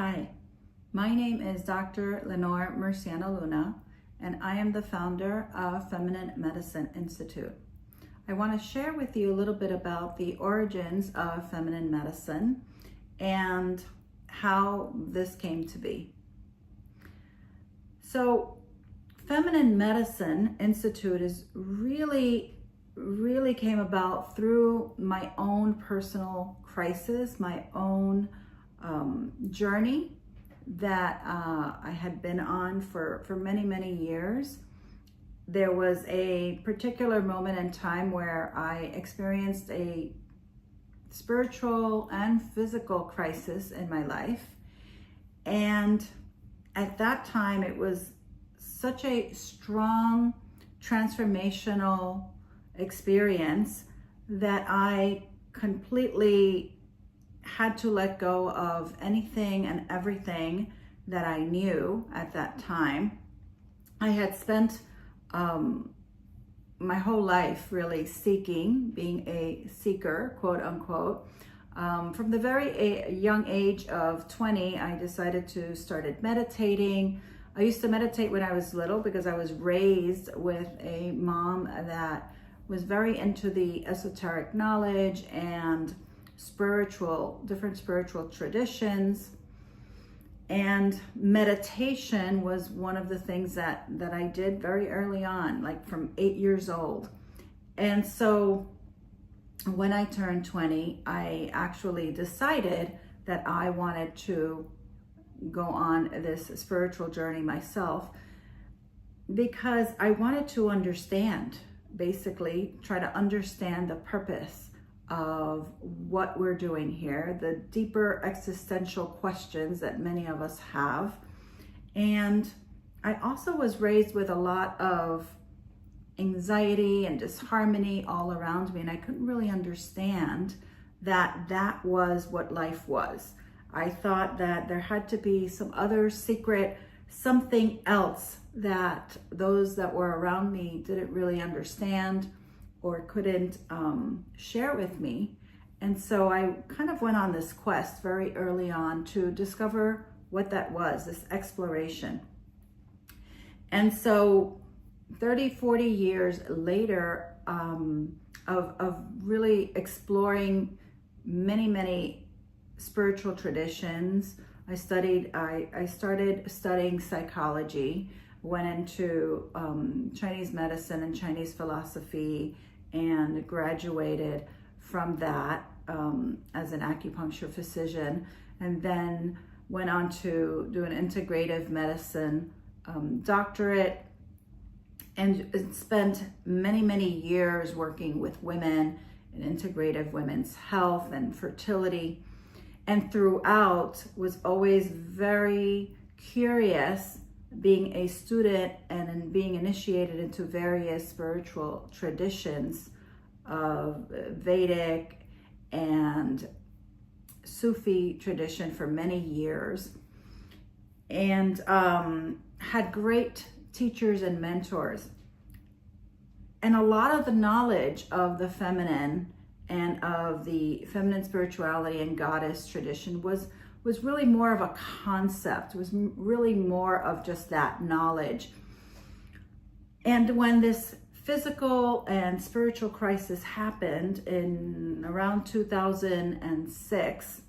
Hi, my name is Dr. Leonor Murciano-Luna, and I am the founder of Feminine Medicine Institute. I want to share with you a little bit about the origins of feminine medicine and how this came to be. So, Feminine Medicine Institute is really came about through my own personal crisis, my own journey that I had been on for many years. There was a particular moment in time where I experienced a spiritual and physical crisis in my life. And at that time, it was such a strong transformational experience that I completely had to let go of anything and everything that I knew at that time. I had spent my whole life really seeking, being a seeker, quote unquote. From the very young age of 20, I decided to start meditating. I used to meditate when I was little because I was raised with a mom that was very into the esoteric knowledge and different spiritual traditions. And meditation was one of the things that I did very early on, like from 8 years old. And so when I turned 20, I actually decided that I wanted to go on this spiritual journey myself because I wanted to understand, basically try to understand the purpose of what we're doing here, the deeper existential questions that many of us have. And I also was raised with a lot of anxiety and disharmony all around me, and I couldn't really understand that was what life was. I thought that there had to be some other secret, something else that those that were around me didn't really understand or couldn't share with me. And so I kind of went on this quest very early on to discover what that was, this exploration. And so 30, 40 years later of really exploring many spiritual traditions, I started studying psychology, went into Chinese medicine and Chinese philosophy, and graduated from that as an acupuncture physician, and then went on to do an integrative medicine doctorate, and spent many years working with women in integrative women's health and fertility. And throughout was always very curious, being a student and being initiated into various spiritual traditions of Vedic and Sufi tradition for many years, and had great teachers and mentors. And a lot of the knowledge of the feminine and of the feminine spirituality and goddess tradition was really more of a concept, was really more of just that knowledge. And when this physical and spiritual crisis happened in around 2006,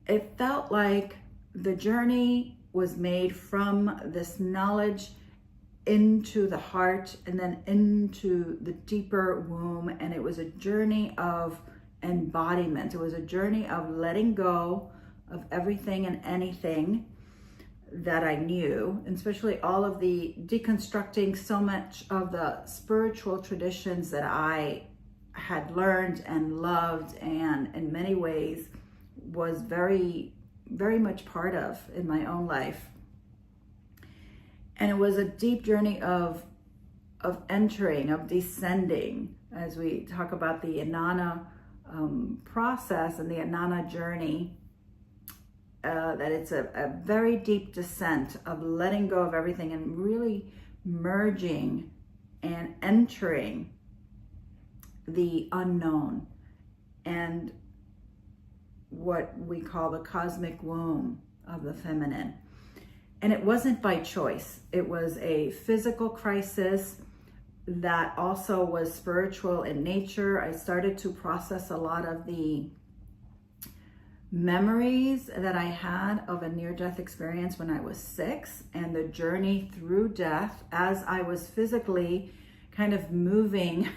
it felt like the journey was made from this knowledge into the heart and then into the deeper womb. And it was a journey of embodiment. It was a journey of letting go of everything and anything that I knew, and especially all of the deconstructing so much of the spiritual traditions that I had learned and loved, and in many ways was very much part of in my own life. And it was a deep journey of entering, of descending, as we talk about the Inanna process and the Inanna journey, that it's a very deep descent of letting go of everything and really merging and entering the unknown. And what we call the cosmic womb of the feminine. And it wasn't by choice. It was a physical crisis that also was spiritual in nature. I started to process a lot of the memories that I had of a near-death experience when I was 6, and the journey through death as I was physically kind of moving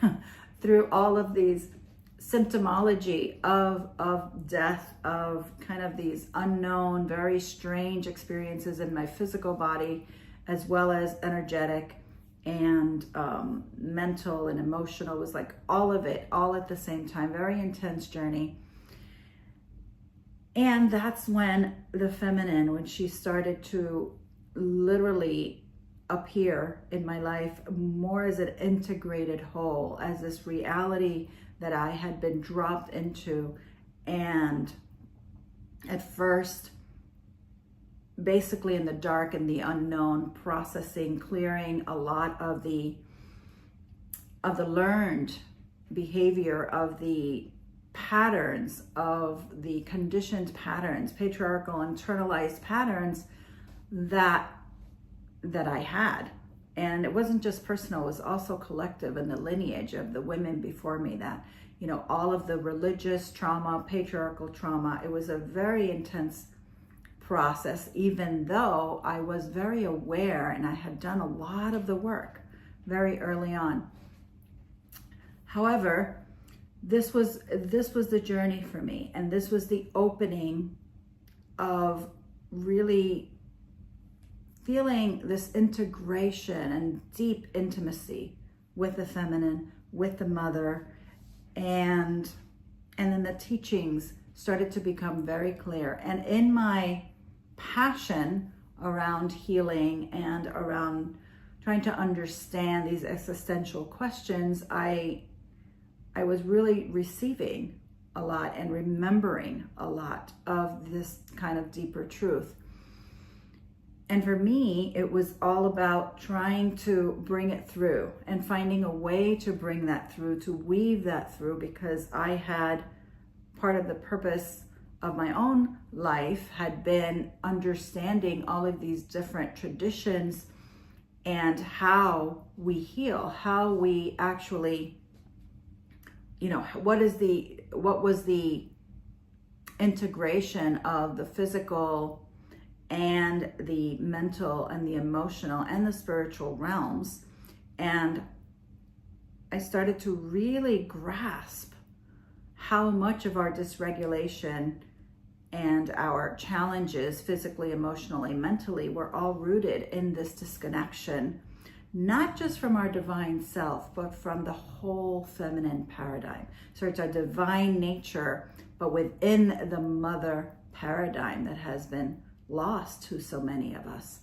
through all of these symptomology of death, of kind of these unknown, very strange experiences in my physical body, as well as energetic and mental and emotional. It was like all of it, all at the same time, very intense journey. And that's when the feminine, when she started to literally appear in my life more as an integrated whole, as this reality that I had been dropped into. And at first, basically in the dark and the unknown, processing, clearing a lot of the learned behavior, of the patterns, of the conditioned patterns, patriarchal internalized patterns that I had. And it wasn't just personal, it was also collective in the lineage of the women before me, that, you know, all of the religious trauma, patriarchal trauma. It was a very intense process, even though I was very aware and I had done a lot of the work very early on. However, this was the journey for me, and this was the opening of really feeling this integration and deep intimacy with the feminine, with the mother, and then the teachings started to become very clear. And in my passion around healing and around trying to understand these existential questions, I was really receiving a lot and remembering a lot of this kind of deeper truth. And for me, it was all about trying to bring it through and finding a way to bring that through, to weave that through, because I had, part of the purpose of my own life had been understanding all of these different traditions and how we heal, how we actually, you know, what was the integration of the physical and the mental and the emotional and the spiritual realms. And I started to really grasp how much of our dysregulation and our challenges physically, emotionally, mentally were all rooted in this disconnection, not just from our divine self, but from the whole feminine paradigm. So it's our divine nature, but within the mother paradigm that has been lost to so many of us.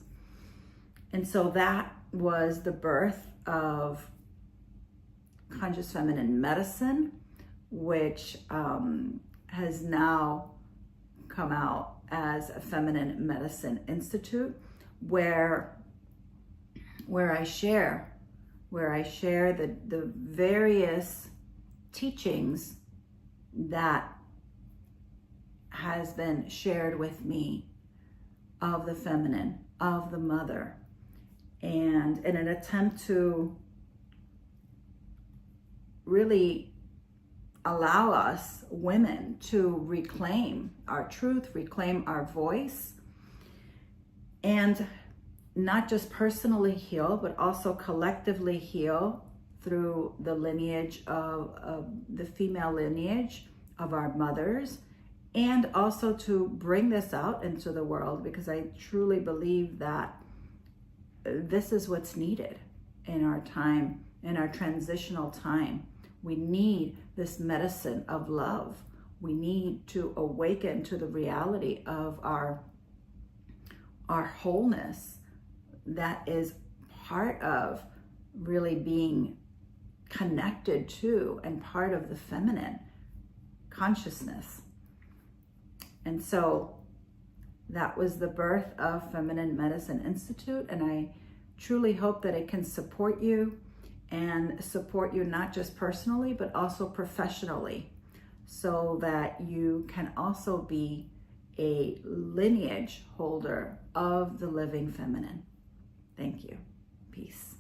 And so that was the birth of conscious feminine medicine, which has now come out as a Feminine Medicine Institute, where I share the various teachings that has been shared with me of the feminine, of the mother, and in an attempt to really allow us women to reclaim our truth, reclaim our voice, and not just personally heal, but also collectively heal through the lineage of the female lineage of our mothers, and also to bring this out into the world, because I truly believe that this is what's needed in our time, in our transitional time. We need this medicine of love. We need to awaken to the reality of our wholeness that is part of really being connected to and part of the feminine consciousness. And so that was the birth of Feminine Medicine Institute, and I truly hope that it can support you, and support you not just personally, but also professionally, so that you can also be a lineage holder of the living feminine. Thank you. Peace.